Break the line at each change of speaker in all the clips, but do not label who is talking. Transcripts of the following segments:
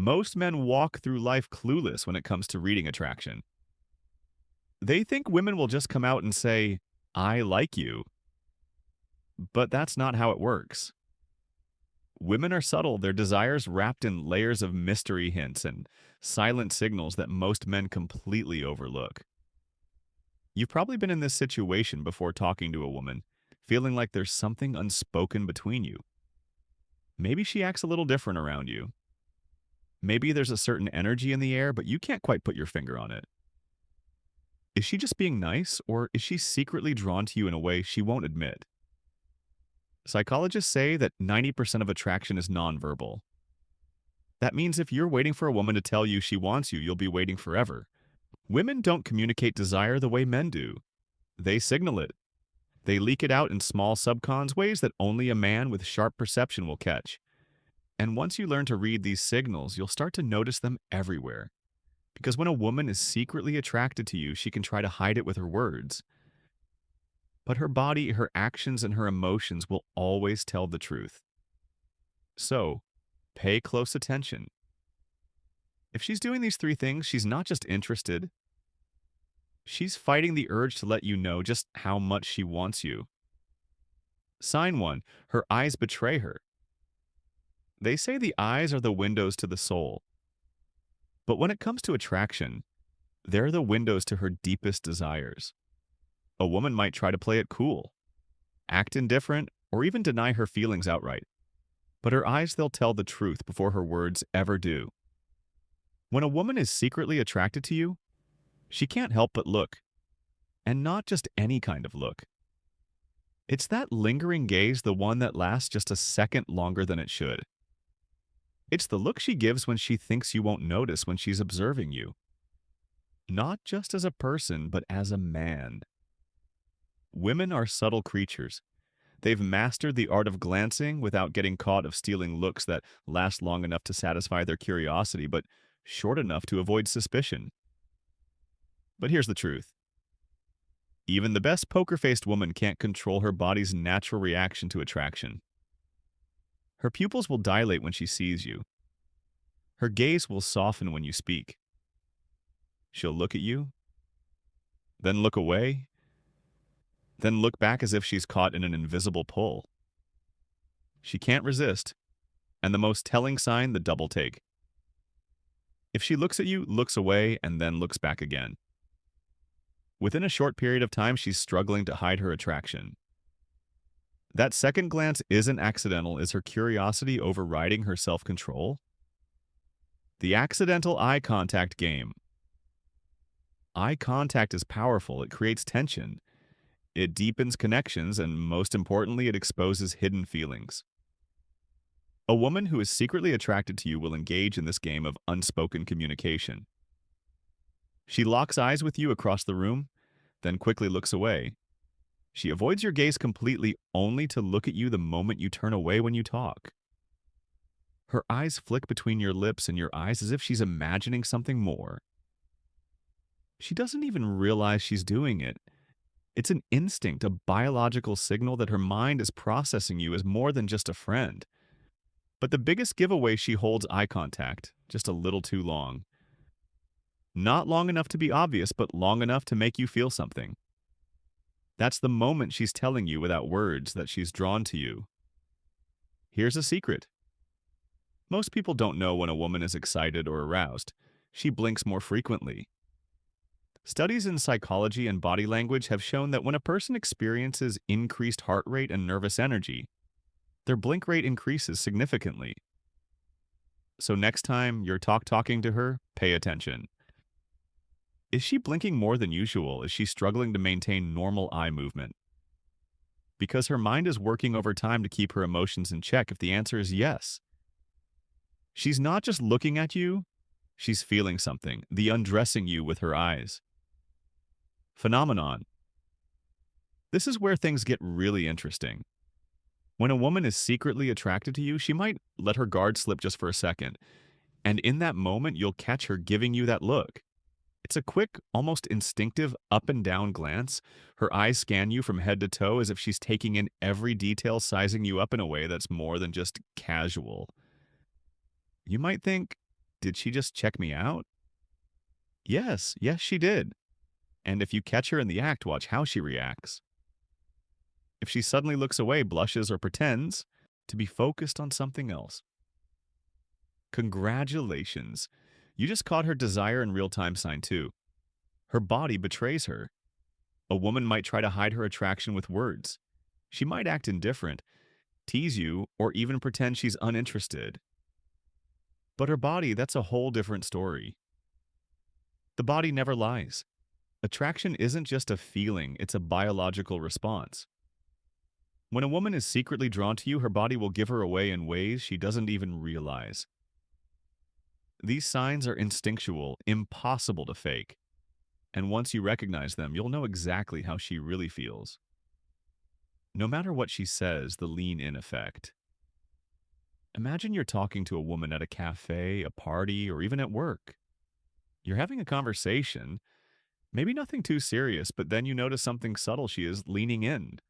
Most men walk through life clueless when it comes to reading attraction. They think women will just come out and say, I like you, but that's not how it works. Women are subtle, their desires wrapped in layers of mystery hints and silent signals that most men completely overlook. You've probably been in this situation before talking to a woman, feeling like there's something unspoken between you. Maybe she acts a little different around you. Maybe there's a certain energy in the air, but you can't quite put your finger on it. Is she just being nice, or is she secretly drawn to you in a way she won't admit? Psychologists say that 90% of attraction is nonverbal. That means if you're waiting for a woman to tell you she wants you, you'll be waiting forever. Women don't communicate desire the way men do. They signal it. They leak it out in small subcons ways that only a man with sharp perception will catch. And once you learn to read these signals, you'll start to notice them everywhere. Because when a woman is secretly attracted to you, she can try to hide it with her words. But her body, her actions, and her emotions will always tell the truth. So, pay close attention. If she's doing these three things, she's not just interested. She's fighting the urge to let you know just how much she wants you. Sign one, her eyes betray her. They say the eyes are the windows to the soul. But when it comes to attraction, they're the windows to her deepest desires. A woman might try to play it cool, act indifferent, or even deny her feelings outright. But her eyes, they'll tell the truth before her words ever do. When a woman is secretly attracted to you, she can't help but look. And not just any kind of look. It's that lingering gaze, the one that lasts just a second longer than it should. It's the look she gives when she thinks you won't notice when she's observing you. Not just as a person, but as a man. Women are subtle creatures. They've mastered the art of glancing without getting caught of stealing looks that last long enough to satisfy their curiosity, but short enough to avoid suspicion. But here's the truth. Even the best poker-faced woman can't control her body's natural reaction to attraction. Her pupils will dilate when she sees you. Her gaze will soften when you speak. She'll look at you, then look away, then look back as if she's caught in an invisible pull. She can't resist, and the most telling sign, the double take. If she looks at you, looks away, and then looks back again. Within a short period of time, she's struggling to hide her attraction. That second glance isn't accidental. Is her curiosity overriding her self-control? The accidental eye contact game. Eye contact is powerful. It creates tension. It deepens connections, and most importantly, it exposes hidden feelings. A woman who is secretly attracted to you will engage in this game of unspoken communication. She locks eyes with you across the room, then quickly looks away. She avoids your gaze completely, only to look at you the moment you turn away when you talk. Her eyes flick between your lips and your eyes as if she's imagining something more. She doesn't even realize she's doing it. It's an instinct, a biological signal that her mind is processing you as more than just a friend. But the biggest giveaway, she holds eye contact, just a little too long. Not long enough to be obvious, but long enough to make you feel something. That's the moment she's telling you without words that she's drawn to you. Here's a secret. Most people don't know when a woman is excited or aroused. She blinks more frequently. Studies in psychology and body language have shown that when a person experiences increased heart rate and nervous energy, their blink rate increases significantly. So next time you're talking to her, pay attention. Is she blinking more than usual? Is she struggling to maintain normal eye movement? Because her mind is working overtime to keep her emotions in check. If the answer is yes, she's not just looking at you, she's feeling something, the undressing you with her eyes. Phenomenon. This is where things get really interesting. When a woman is secretly attracted to you, she might let her guard slip just for a second. And in that moment, you'll catch her giving you that look. It's a quick, almost instinctive up and down glance. Her eyes scan you from head to toe as if she's taking in every detail, sizing you up in a way that's more than just casual. You might think, Did she just check me out? Yes, yes, she did. And if you catch her in the act, watch how she reacts. If she suddenly looks away, blushes, or pretends to be focused on something else, congratulations. You just caught her desire in real time sign too. Her body betrays her. A woman might try to hide her attraction with words. She might act indifferent, tease you, or even pretend she's uninterested. But her body, that's a whole different story. The body never lies. Attraction isn't just a feeling, it's a biological response. When a woman is secretly drawn to you, her body will give her away in ways she doesn't even realize. These signs are instinctual, impossible to fake. And once you recognize them, you'll know exactly how she really feels. No matter what she says, the lean in effect. Imagine you're talking to a woman at a cafe, a party, or even at work. You're having a conversation, maybe nothing too serious, but then you notice something subtle. She is leaning in.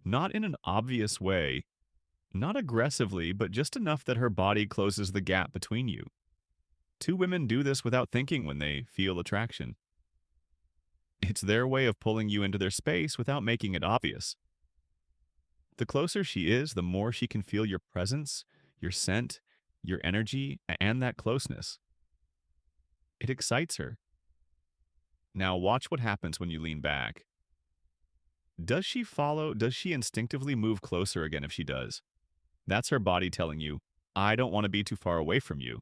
Not in an obvious way, not aggressively, but just enough that her body closes the gap between you. Two women do this without thinking when they feel attraction. It's their way of pulling you into their space without making it obvious. The closer she is, the more she can feel your presence, your scent, your energy, and that closeness. It excites her. Now watch what happens when you lean back. Does she follow? Does she instinctively move closer again if she does? That's her body telling you, I don't want to be too far away from you.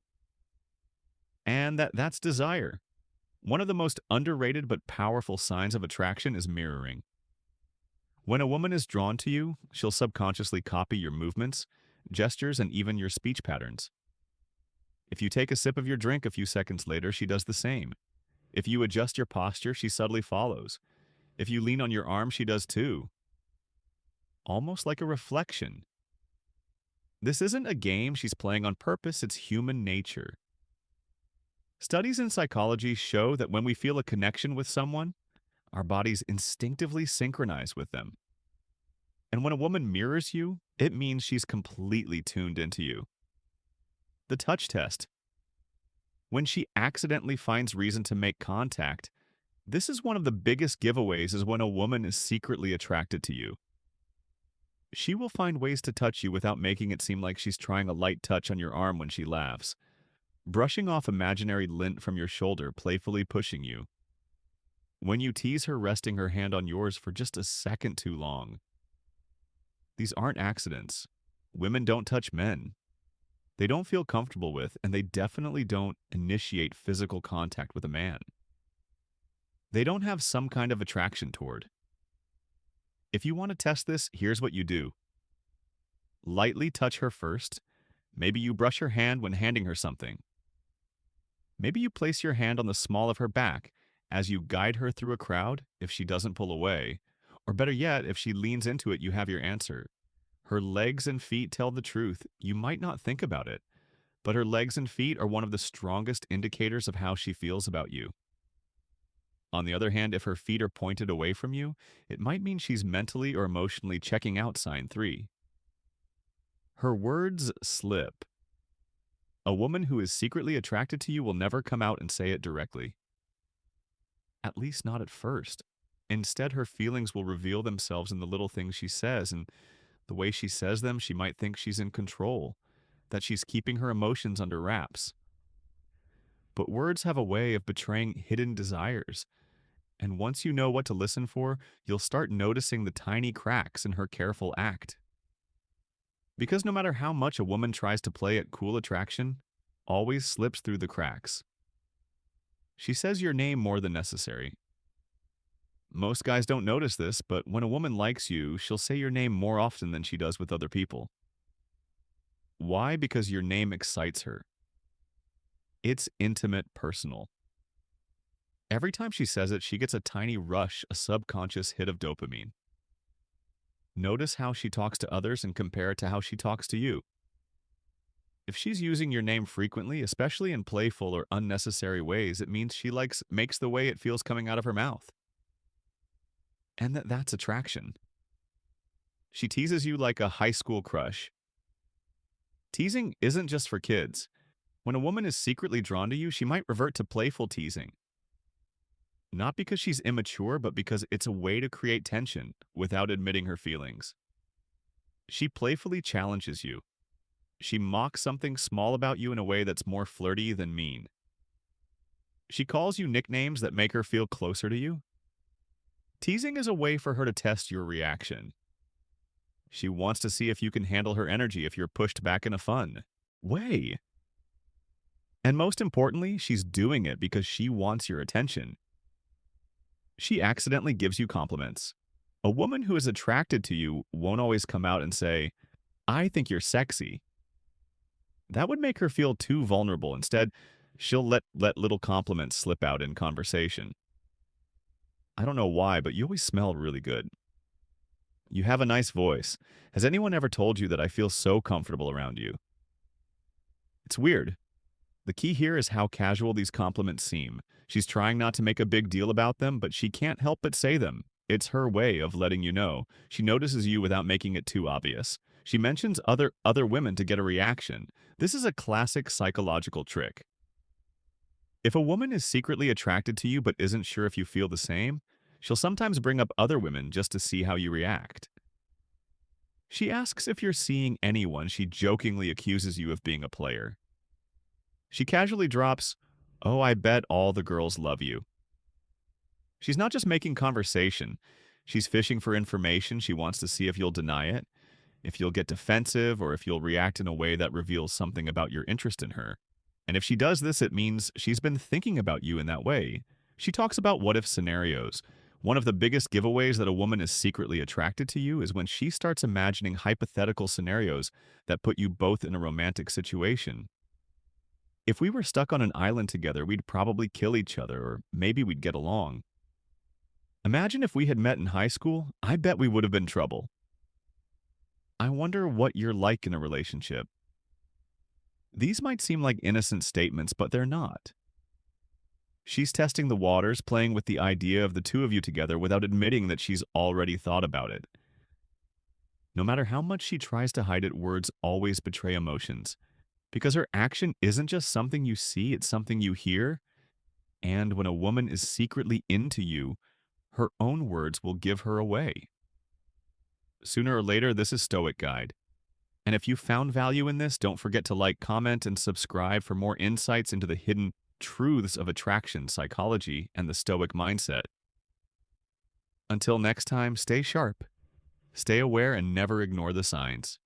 And that's desire. One of the most underrated but powerful signs of attraction is mirroring. When a woman is drawn to you, she'll subconsciously copy your movements, gestures, and even your speech patterns. If you take a sip of your drink a few seconds later, she does the same. If you adjust your posture, she subtly follows. If you lean on your arm, she does too. Almost like a reflection. This isn't a game she's playing on purpose, it's human nature. Studies in psychology show that when we feel a connection with someone, our bodies instinctively synchronize with them. And when a woman mirrors you, it means she's completely tuned into you. The touch test. When she accidentally finds reason to make contact, this is one of the biggest giveaways is when a woman is secretly attracted to you. She will find ways to touch you without making it seem like she's trying a light touch on your arm when she laughs, brushing off imaginary lint from your shoulder, playfully pushing you. When you tease her, resting her hand on yours for just a second too long. These aren't accidents. Women don't touch men. They don't feel comfortable with, and they definitely don't initiate physical contact with a man. They don't have some kind of attraction toward. If you want to test this, here's what you do. Lightly touch her first. Maybe you brush her hand when handing her something. Maybe you place your hand on the small of her back as you guide her through a crowd if she doesn't pull away. Or better yet, if she leans into it, you have your answer. Her legs and feet tell the truth. You might not think about it, but her legs and feet are one of the strongest indicators of how she feels about you. On the other hand, if her feet are pointed away from you, it might mean she's mentally or emotionally checking out sign 3. Her words slip. A woman who is secretly attracted to you will never come out and say it directly. At least not at first. Instead, her feelings will reveal themselves in the little things she says, and the way she says them, she might think she's in control, that she's keeping her emotions under wraps. But words have a way of betraying hidden desires. And once you know what to listen for, you'll start noticing the tiny cracks in her careful act. Because no matter how much a woman tries to play at cool attraction, always slips through the cracks. She says your name more than necessary. Most guys don't notice this, but when a woman likes you, she'll say your name more often than she does with other people. Why? Because your name excites her. It's intimate, personal. Every time she says it, she gets a tiny rush, a subconscious hit of dopamine. Notice how she talks to others and compare it to how she talks to you. If she's using your name frequently, especially in playful or unnecessary ways, it means she makes the way it feels coming out of her mouth. And that's attraction. She teases you like a high school crush. Teasing isn't just for kids. When a woman is secretly drawn to you, she might revert to playful teasing. Not because she's immature, but because it's a way to create tension without admitting her feelings. She playfully challenges you. She mocks something small about you in a way that's more flirty than mean. She calls you nicknames that make her feel closer to you. Teasing is a way for her to test your reaction. She wants to see if you can handle her energy if you're pushed back in a fun way. And most importantly, she's doing it because she wants your attention. She accidentally gives you compliments. A woman who is attracted to you won't always come out and say, I think you're sexy. That would make her feel too vulnerable. Instead, she'll let little compliments slip out in conversation. I don't know why, but you always smell really good. You have a nice voice. Has anyone ever told you that I feel so comfortable around you? It's weird. The key here is how casual these compliments seem. She's trying not to make a big deal about them, but she can't help but say them. It's her way of letting you know. She notices you without making it too obvious. She mentions other women to get a reaction. This is a classic psychological trick. If a woman is secretly attracted to you but isn't sure if you feel the same, she'll sometimes bring up other women just to see how you react. She asks if you're seeing anyone. She jokingly accuses you of being a player. She casually drops, oh, I bet all the girls love you. She's not just making conversation. She's fishing for information. She wants to see if you'll deny it, if you'll get defensive, or if you'll react in a way that reveals something about your interest in her. And if she does this, it means she's been thinking about you in that way. She talks about what-if scenarios. One of the biggest giveaways that a woman is secretly attracted to you is when she starts imagining hypothetical scenarios that put you both in a romantic situation. If we were stuck on an island together, we'd probably kill each other, or maybe we'd get along. Imagine if we had met in high school. I bet we would have been trouble. I wonder what you're like in a relationship. These might seem like innocent statements, but they're not. She's testing the waters, playing with the idea of the two of you together without admitting that she's already thought about it. No matter how much she tries to hide it, words always betray emotions. Because her action isn't just something you see, it's something you hear. And when a woman is secretly into you, her own words will give her away. Sooner or later, this is Stoic Guide. And if you found value in this, don't forget to like, comment, and subscribe for more insights into the hidden truths of attraction, psychology, and the Stoic mindset. Until next time, stay sharp, stay aware, and never ignore the signs.